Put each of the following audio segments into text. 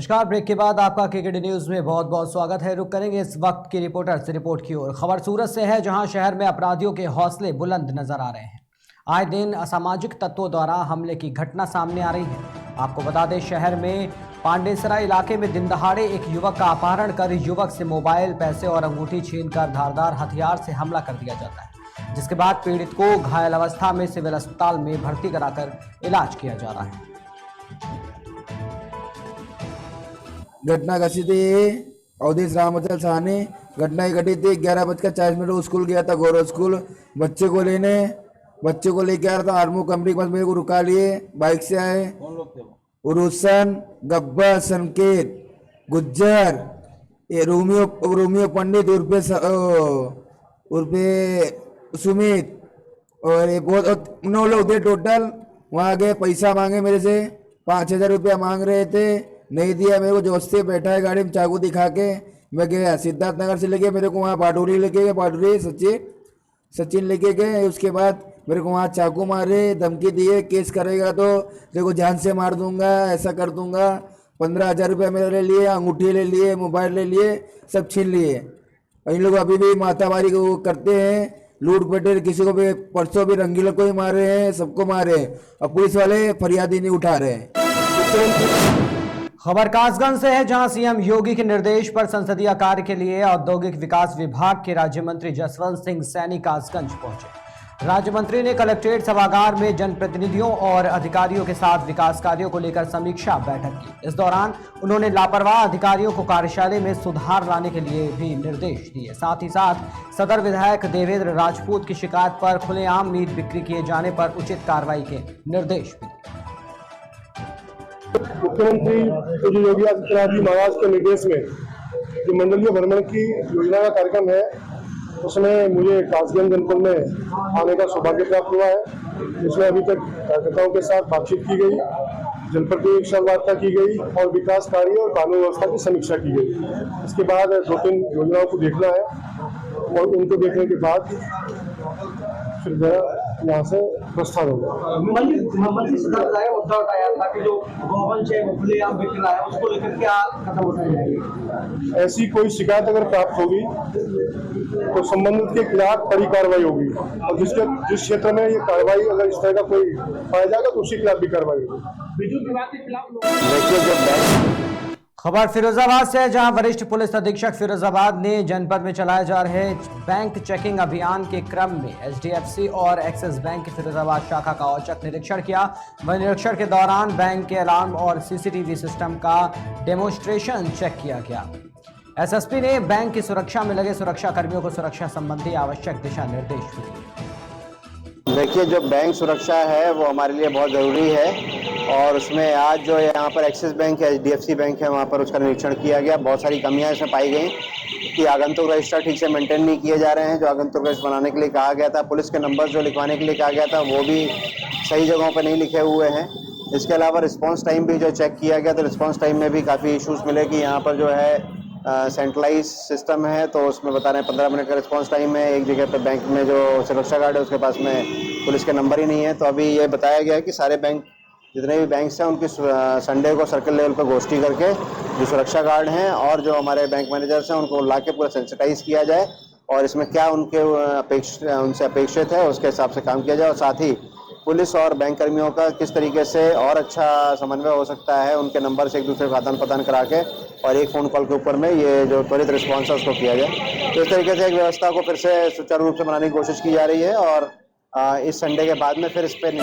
नमस्कार। ब्रेक के बाद आपका केकेडी न्यूज में बहुत बहुत स्वागत है। रुक करेंगे इस वक्त की रिपोर्टर से रिपोर्ट की ओर। खबर सूरत से है, जहां शहर में अपराधियों के हौसले बुलंद नजर आ रहे हैं। आए दिन असामाजिक तत्वों द्वारा हमले की घटना सामने आ रही है। आपको बता दें, शहर में पांडेसरा इलाके में दिन दहाड़े एक युवक का अपहरण कर युवक से मोबाइल, पैसे और अंगूठी छीनकर धारदार हथियार से हमला कर दिया जाता है, जिसके बाद पीड़ित को घायल अवस्था में सिविल अस्पताल में भर्ती कराकर इलाज किया जा रहा है। घटना घसी थी अवधेश रामचल साहनी। घटना ही घटी थी 11:40 स्कूल गया था, गौरव स्कूल। बच्चे को लेके आ रहा था। आर्मू कंपनी के पास मेरे को रुका लिए, बाइक से आए। कौन लोग थे वो? रोशन, गब्बर, संकेत, गुज्जर, ये रोमियो पंडित उर्फे सुमित, और ये बहुत 9 लोग थे टोटल। वहाँ गए, पैसा मांगे मेरे से, 5,000 रुपया मांग रहे थे, नहीं दिया। मेरे को जोस्ती बैठा है गाड़ी में, चाकू दिखा के मैं गया। सिद्धार्थ नगर से लेके मेरे को वहाँ पाटुरी लेके गए, पाटुरी सचिन लेके गए। उसके बाद मेरे को वहाँ चाकू मारे, धमकी दिए, केस करेगा तो देखो जान से मार दूंगा, ऐसा कर दूंगा। 15,000 रुपया मेरे ले लिए, अंगूठी ले लिए, मोबाइल ले लिए, सब छीन लिए। इन लोग अभी भी मातावारी को करते हैं, लूट पटेल। किसी को भी परसों भी रंगीला को ही मारे हैं, सबको मारे हैं, और पुलिस वाले फरियादी नहीं उठा रहे हैं। खबर कासगंज से है, जहां सीएम योगी के निर्देश पर संसदीय कार्य के लिए औद्योगिक विकास विभाग के राज्य मंत्री जसवंत सिंह सैनी कासगंज पहुंचे। राज्य मंत्री ने कलेक्ट्रेट सभागार में जनप्रतिनिधियों और अधिकारियों के साथ विकास कार्यों को लेकर समीक्षा बैठक की। इस दौरान उन्होंने लापरवाह अधिकारियों को कार्यशाला में सुधार लाने के लिए भी निर्देश दिए। साथ ही साथ सदर विधायक देवेंद्र राजपूत की शिकायत पर खुलेआम मीट बिक्री किए जाने पर उचित कार्रवाई के निर्देश भी दिए। मुख्यमंत्री जो योगी आदित्यनाथ जी महाराज के निर्देश में जो मंडलीय भ्रमण की योजना का कार्यक्रम है, उसमें मुझे कासगंज जनपद में आने का सौभाग्य प्राप्त हुआ है। इसमें अभी तक कार्यकर्ताओं के साथ बातचीत की गई, जनपद की विचार वार्ता की गई और विकास कार्य और कानून व्यवस्था की समीक्षा की गई। इसके बाद 2-3 योजनाओं को देखना है और उनको देखने के बाद फिर यहाँ से प्रस्थान होगा। मुद्दा उठाया था कि जो गौवंश है वो खुलेआम बिक रहा है, उसको लेकर क्या कदम उठाए जाएंगे? ऐसी कोई शिकायत अगर प्राप्त होगी तो संबंधित के खिलाफ कड़ी कार्रवाई होगी, और जिस क्षेत्र में ये कार्रवाई अगर इस तरह का कोई पाया जाएगा तो उसके खिलाफ भी कार्रवाई होगी। बिजली विभाग के खिलाफ खबर फिरोजाबाद से है, जहां वरिष्ठ पुलिस अधीक्षक फिरोजाबाद ने जनपद में चलाए जा रहे बैंक चेकिंग अभियान के क्रम में एचडीएफसी और एक्सिस बैंक की फिरोजाबाद शाखा का औचक निरीक्षण किया। वह निरीक्षण के दौरान बैंक के अलार्म और सीसीटीवी सिस्टम का डेमोन्स्ट्रेशन चेक किया गया। एसएसपी ने बैंक की सुरक्षा में लगे सुरक्षा कर्मियों को सुरक्षा संबंधी आवश्यक दिशा निर्देश भी दिए। देखिए, जो बैंक सुरक्षा है वो हमारे लिए बहुत ज़रूरी है, और उसमें आज जो यहाँ पर एक्सिस बैंक है, एचडीएफसी बैंक है, वहाँ पर उसका निरीक्षण किया गया। बहुत सारी कमियां इसमें पाई गई कि आगंतुक रजिस्टर ठीक से मेंटेन नहीं किए जा रहे हैं। जो आगंतुक रजिस्टर बनाने के लिए कहा गया था, पुलिस के नंबर जो लिखवाने के लिए कहा गया था, वो भी सही जगहों पर नहीं लिखे हुए हैं। इसके अलावा रिस्पॉन्स टाइम भी जो चेक किया गया, तो रिस्पॉन्स टाइम में भी काफ़ी इशूज़ मिले कि यहाँ पर जो है सेंट्रलाइज सिस्टम है, तो उसमें बता रहे हैं 15 मिनट का रिस्पॉन्स टाइम है। एक जगह पे बैंक में जो सुरक्षा गार्ड है उसके पास में पुलिस के नंबर ही नहीं है। तो अभी ये बताया गया है कि सारे बैंक, जितने भी बैंक्स हैं, उनकी संडे को सर्कल लेवल पर गोष्ठी करके जो सुरक्षा गार्ड हैं और जो हमारे बैंक मैनेजर्स हैं, उनको ला के पूरा सेंसिटाइज किया जाए, और इसमें क्या उनसे अपेक्षित है उसके हिसाब से काम किया जाए। और साथ ही पुलिस और बैंक कर्मियों का किस तरीके से और अच्छा समन्वय हो सकता है, उनके नंबर से एक दूसरे को आदान प्रदान करा के और एक फ़ोन कॉल के ऊपर में ये जो त्वरित रिस्पॉन्स है उसको किया जाए। तो इस तरीके से एक व्यवस्था को फिर से सुचारू रूप से बनाने की कोशिश की जा रही है, और इस संडे के बाद में फिर इस पर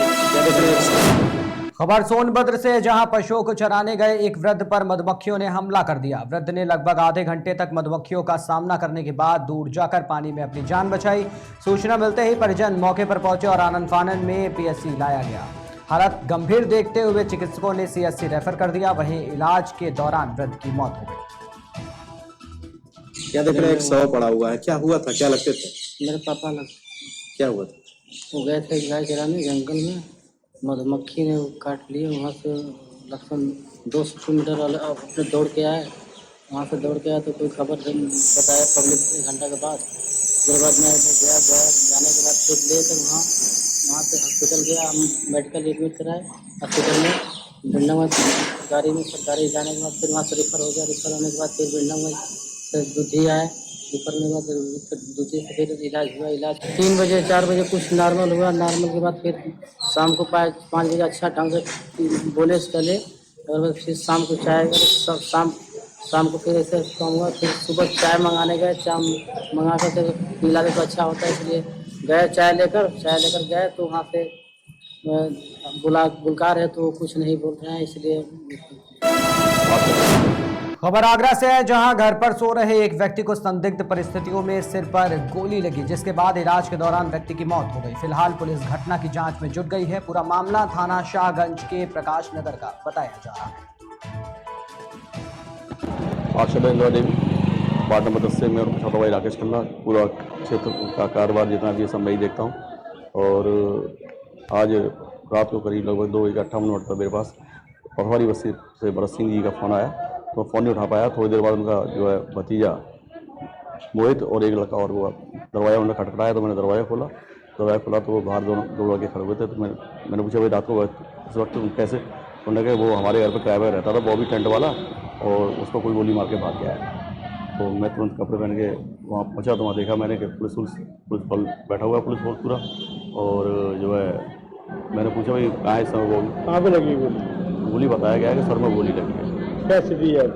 खबर सोनभद्र से, जहां पशुओं को चराने गए एक वृद्ध पर मधुमक्खियों ने हमला कर दिया। वृद्ध ने लगभग आधे घंटे तक मधुमक्खियों का सामना करने के बाद दूर जाकर पानी में अपनी जान बचाई। सूचना मिलते ही परिजन मौके पर पहुंचे और आनन फानन में पीएचसी लाया गया। हालत गंभीर देखते हुए चिकित्सकों ने सीएचसी रेफर कर दिया। वहीं इलाज के दौरान वृद्ध की मौत हो गई। क्या देख रहे हैं? एक शव पड़ा हुआ है, क्या हुआ था, क्या लगते थे? मेरे पापा लग क्या हुआ था? वो गए थे गाय चराने जंगल में, मधुमक्खी ने काट लिए। वहाँ से लगभग 200 मीटर अपने दौड़ के आए। वहाँ से दौड़ के आए तो कोई खबर बताया पब्लिक से, घंटा के बाद। उसके बाद मैं गया जाने के बाद फिर ले कर वहाँ से हॉस्पिटल गया, हम मेडिकल एडमिट कराए हॉस्पिटल में। सरकारी जाने के बाद फिर वहाँ से रेफर हो गया। रेफर होने के बाद फिर बिल्डंग में फिर दूधी आए। रेफर होने के बाद फिर दूधी से फिर इलाज हुआ। इलाज 3 बजे 4 बजे कुछ नॉर्मल हुआ। नॉर्मल के बाद फिर शाम को 5 बजे अच्छा ढंग से बोले से चले। और फिर शाम को चाय सब शाम को फिर ऐसे कम हुआ। फिर सुबह चाय मंगाने गए। चाय मंगा कर फिर पिला दे तो अच्छा होता है, इसलिए गए चाय लेकर गए तो वहाँ पे बुलकार है तो कुछ नहीं बोल रहे हैं, इसलिए। खबर आगरा से है, जहां घर पर सो रहे एक व्यक्ति को संदिग्ध परिस्थितियों में सिर पर गोली लगी, जिसके बाद इलाज के दौरान व्यक्ति की मौत हो गई। फिलहाल पुलिस घटना की जांच में जुट गई है। पूरा मामला थाना शाहगंज के प्रकाश नगर का बताया जा रहा है। आज सुबह इंदिरा देवी वार्ड नंबर 10 से मैं और छोटा भाई राकेश खन्ना पूरा क्षेत्र का कारोबार जितना भी सब मैं ही देखता हूँ। और आज रात को करीब लगभग 2:58 पर मेरे पास पटवारी बस्ती से भरत सिंह जी का फ़ोन आया, तो फ़ोन नहीं उठा पाया। थोड़ी देर बाद उनका जो है भतीजा मोहित और एक लड़का और वो दरवाज़ा उन्होंने खटखटाया, तो मैंने दरवाज़ा खोला तो वो बाहर दो लड़के खड़े हुए थे। तो मैंने पूछा भाई रात को इस वक्त कैसे? उन्होंने कहा वो हमारे घर पर किराए पर रहता था, वो भी टेंट वाला, और उसको कोई गोली मार के भाग गया है। तो मैं तुरंत कपड़े पहन के वहाँ पहुँचा, तो वहाँ देखा मैंने कि पुलिस बल बैठा हुआ, पुलिस फोर्स पूरा। और जो है मैंने पूछा भाई कहाँ है इस समय गोली? कहाँ पे लगी गोली बताया गया है कि सर में गोली लगी है। क्या स्थिति है?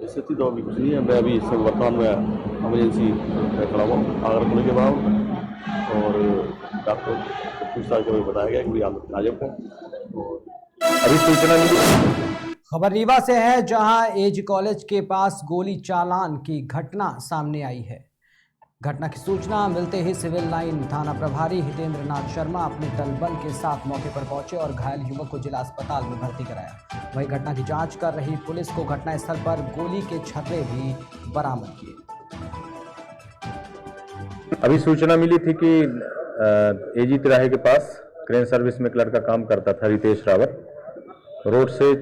स्थिति तो अभी कुछ नहीं है। मैं अभी इस वर्तमान में एमरजेंसी में खड़ा हुआ आगरा पुलिस के बाद, और डॉक्टर पूछताछ के बताया गया कि नाजुक है। और अभी सूचना मिली। खबर रीवा से है, जहां एजी कॉलेज के पास गोली चालान की घटना सामने आई है। घटना की सूचना मिलते ही सिविल लाइन थाना प्रभारी हितेंद्र नाथ शर्मा अपने दलबल के साथ मौके पर पहुंचे और घायल युवक को जिला अस्पताल में भर्ती कराया। वहीं घटना की जांच कर रही पुलिस को घटनास्थल पर गोली के छर्रे भी बरामद किए। अभी सूचना मिली थी कि एजी तिराहे के पास क्रेन सर्विस में एक लड़का काम करता था, रितेश रावत। रोड से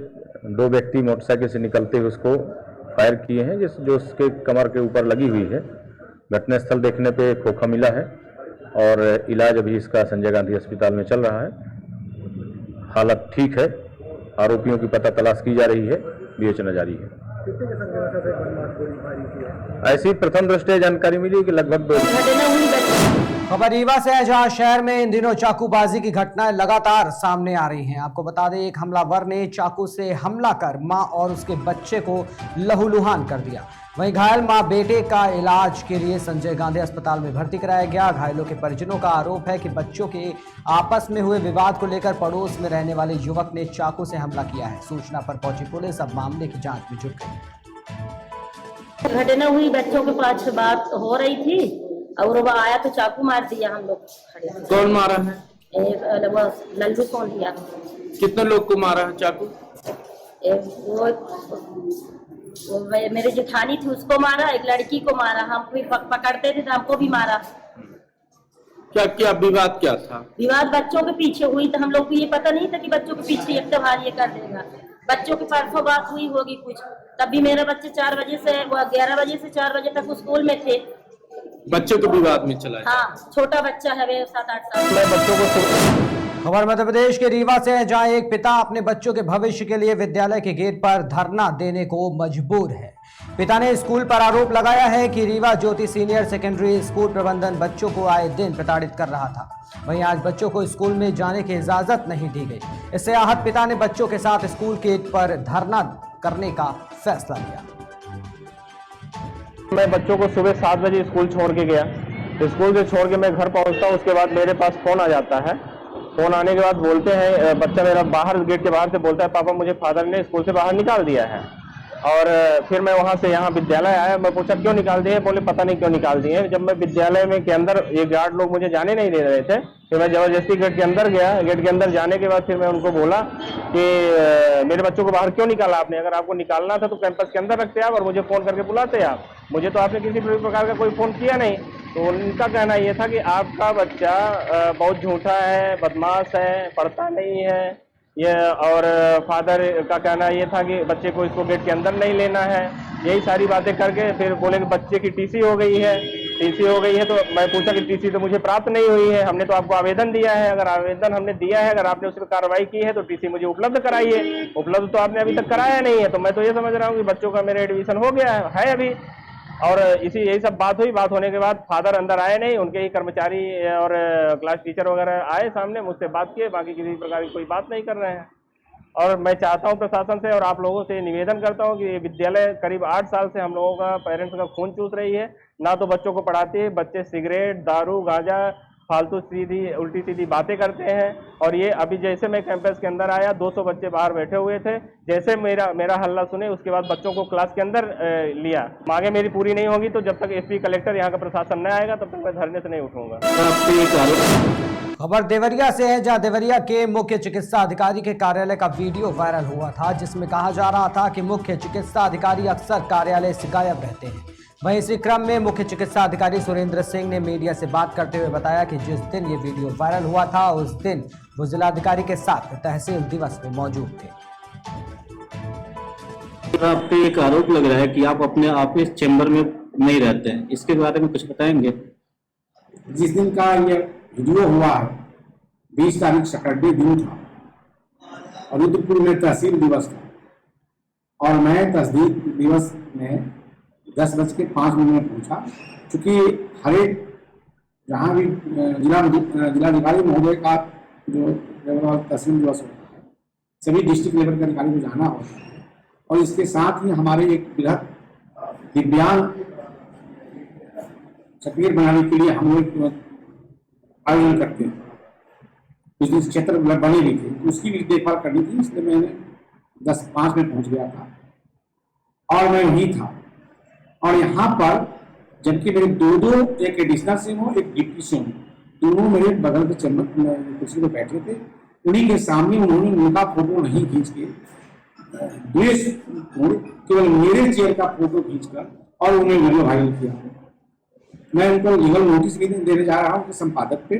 2 व्यक्ति मोटरसाइकिल से निकलते हुए उसको फायर किए हैं, जो उसके कमर के ऊपर लगी हुई है। घटनास्थल देखने पे खोखा मिला है और इलाज अभी इसका संजय गांधी अस्पताल में चल रहा है। हालत ठीक है। आरोपियों की पता तलाश की जा रही है, विवेचना जारी है। ऐसी प्रथम दृष्टया जानकारी मिली कि लगभग 2। खबर रीवा से है, जहां शहर में इन दिनों चाकूबाजी की घटनाएं लगातार सामने आ रही हैं। आपको बता दें, एक हमलावर ने चाकू से हमला कर मां और उसके बच्चे को लहूलुहान कर दिया। वहीं घायल मां बेटे का इलाज के लिए संजय गांधी अस्पताल में भर्ती कराया गया। घायलों के परिजनों का आरोप है कि बच्चों के आपस में हुए विवाद को लेकर पड़ोस में रहने वाले युवक ने चाकू से हमला किया है। सूचना पर पहुंची पुलिस अब मामले की जांच में जुट गई। घटना हुई, बच्चों के पास बात हो रही थी और वो आया तो चाकू मार दिया। हम लोग कौन मारा है? लल्लू सोंधिया। कितने लोग को मारा है चाकू? वो मेरे जेठानी थी, उसको मारा, एक लड़की को मारा। हम भी पकड़ते थे तो हमको भी मारा। क्या विवाद क्या था? विवाद बच्चों के पीछे हुई, तो हम लोग को ये पता नहीं था कि बच्चों के पीछे एक त्योहार ये कर देगा। बच्चों के परसों बात हुई होगी कुछ, तब भी मेरे बच्चे 4 बजे से 11 बजे से 4 बजे तक स्कूल में थे। बच्चों के विवाद में चला? हाँ, छोटा बच्चा है 7-8 साल। बच्चों को। खबर मध्य प्रदेश के रीवा से है, जहां एक पिता अपने बच्चों के भविष्य के लिए विद्यालय के गेट पर धरना देने को मजबूर है। पिता ने स्कूल पर आरोप लगाया है कि रीवा ज्योति सीनियर सेकेंडरी स्कूल प्रबंधन बच्चों को आए दिन प्रताड़ित कर रहा था। वहीं आज बच्चों को स्कूल में जाने की इजाजत नहीं दी गई। इससे आहत पिता ने बच्चों के साथ स्कूल गेट पर धरना करने का फैसला लिया। मैं बच्चों को सुबह 7 बजे स्कूल छोड़ के गया। स्कूल से छोड़ के मैं घर पहुंचता हूं, उसके बाद मेरे पास फोन आ जाता है। फोन आने के बाद बोलते हैं, बच्चा मेरा बाहर गेट के बाहर से बोलता है, पापा मुझे फादर ने स्कूल से बाहर निकाल दिया है। और फिर मैं वहां से यहाँ विद्यालय आया। मैं पूछा क्यों निकाल दिए? बोले पता नहीं क्यों निकाल दिए। जब मैं विद्यालय में के अंदर, ये गार्ड लोग मुझे जाने नहीं दे रहे थे, फिर मैं जबरदस्ती गेट के अंदर गया। गेट के अंदर जाने के बाद फिर मैं उनको बोला कि मेरे बच्चों को बाहर क्यों निकाला आपने? अगर आपको निकालना था तो कैंपस के अंदर रखते आप और मुझे फोन करके बुलाते आप। मुझे तो आपने किसी प्रकार का कोई फोन किया नहीं। तो उनका कहना ये था कि आपका बच्चा बहुत झूठा है, बदमाश है, पढ़ता नहीं है ये। और फादर का कहना ये था कि बच्चे को इसको गेट के अंदर नहीं लेना है। यही सारी बातें करके फिर बोले कि बच्चे की टीसी हो गई है। टीसी हो गई है। तो मैं पूछा कि टीसी तो मुझे प्राप्त नहीं हुई है, हमने तो आपको आवेदन दिया है, अगर आवेदन हमने दिया है, अगर आपने उस पर कार्रवाई की है तो टीसी मुझे उपलब्ध कराइए। उपलब्ध तो आपने अभी तक कराया नहीं है। तो मैं तो ये समझ रहा हूँ कि बच्चों का मेरे एडमिशन हो गया है अभी। और यही सब बात हुई। बात होने के बाद फादर अंदर आए नहीं, उनके ही कर्मचारी और क्लास टीचर वगैरह आए सामने, मुझसे बात किए, बाकी किसी प्रकार की कोई बात नहीं कर रहे हैं। और मैं चाहता हूं प्रशासन से और आप लोगों से निवेदन करता हूं कि ये विद्यालय करीब 8 साल से हम लोगों का पेरेंट्स का खून चूस रही है। ना तो बच्चों को पढ़ाती है, बच्चे सिगरेट, दारू, गांजा, फालतू सीधी उल्टी सीधी बातें करते हैं। और ये अभी जैसे मैं कैंपस के अंदर आया, 200 बच्चे बाहर बैठे हुए थे, जैसे मेरा हल्ला सुने उसके बाद बच्चों को क्लास के अंदर लिया। मांगे मेरी पूरी नहीं होगी तो जब तक एसपी कलेक्टर यहाँ का प्रशासन न आएगा तब तक मैं धरने से नहीं उठूंगा। खबर देवरिया से है, जहां देवरिया के मुख्य चिकित्सा अधिकारी के कार्यालय का वीडियो वायरल हुआ था, जिसमें कहा जा रहा था कि मुख्य चिकित्सा अधिकारी अक्सर कार्यालय से गायब रहते हैं। वहीं इसी क्रम में मुख्य चिकित्सा अधिकारी सुरेंद्र सिंह ने मीडिया से बात करते हुए बताया कि जिस दिन ये वीडियो वायरल हुआ था उस दिन वो जिलाधिकारी के साथ तहसील दिवस में मौजूद थे। आप पे एक आरोप लग रहा है कि आप अपने ऑफिस चैम्बर में नहीं रहते हैं, इसके बारे में कुछ बताएंगे? जिस दिन का ये वीडियो हुआ है 20 तारीख सैटरडे दिन था और रुद्रपुर में तहसील दिवस था और मैं तहसील दिवस में 10:05 में पहुंचा। चूँकि हर एक जहाँ भी जिलाधिकारी महोदय का जो तहसील दिवस होता है, सभी डिस्ट्रिक्ट लेवल के अधिकारी को जाना होता है और इसके साथ ही हमारे एक बृहद दिव्यांग सक्रिय बनाने के लिए हम लोग आयोजन करते हैं। बिजनेस क्षेत्र बने भी थे, उसकी भी देखभाल करनी थी, इसलिए मैंने 10:05 में पहुंच गया था और मैं वहीं था। और यहाँ पर जबकि मेरे दो एक एडिशनल सिम हो, एक डिप्टी सिम, दोनों मेरे बगल के चैम्बर कुर्सी पर बैठे थे। उन्हीं के सामने उन्होंने उनका फोटो नहीं खींच के केवल मेरे चेयर का फोटो खींचकर और उन्हें वीडियो वायरल किया। मैं उनको लीगल नोटिस भी देने जा रहा हूँ संपादक पे।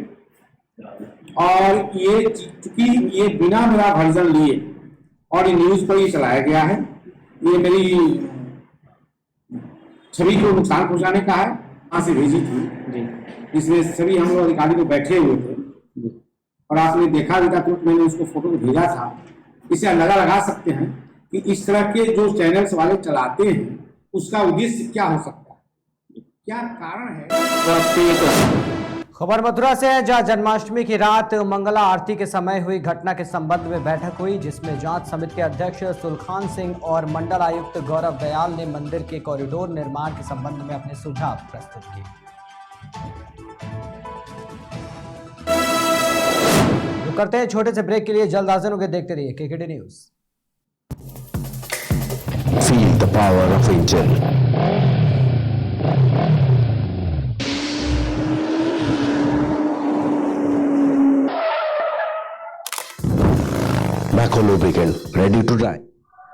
और ये चूंकि ये बिना मेरा वर्जन लिए और ये न्यूज पर ही चलाया गया है, ये मेरी छवि को नुकसान पहुंचाने का है। वहां से भेजी थी, इसमें सभी हम लोग अधिकारी को बैठे हुए थे और आपने देखा भी था तो मैंने उसको फोटो भेजा था। इसे अंदाजा लगा सकते हैं कि इस तरह के जो चैनल्स वाले चलाते हैं उसका उद्देश्य क्या हो सकता है, क्या कारण है। खबर मथुरा से है, जहां जन्माष्टमी की रात मंगला आरती के समय हुई घटना के संबंध में बैठक हुई, जिसमें जांच समिति के अध्यक्ष सुलखान सिंह और मंडल आयुक्त गौरव दयाल ने मंदिर के कॉरिडोर निर्माण के संबंध में अपने सुझाव प्रस्तुत किए। रुक करते हैं छोटे से ब्रेक के लिए, जल्द हाजिर होंगे, देखते रहिए KKD news. Feel the power of angel. Macro lubricant, ready to dry.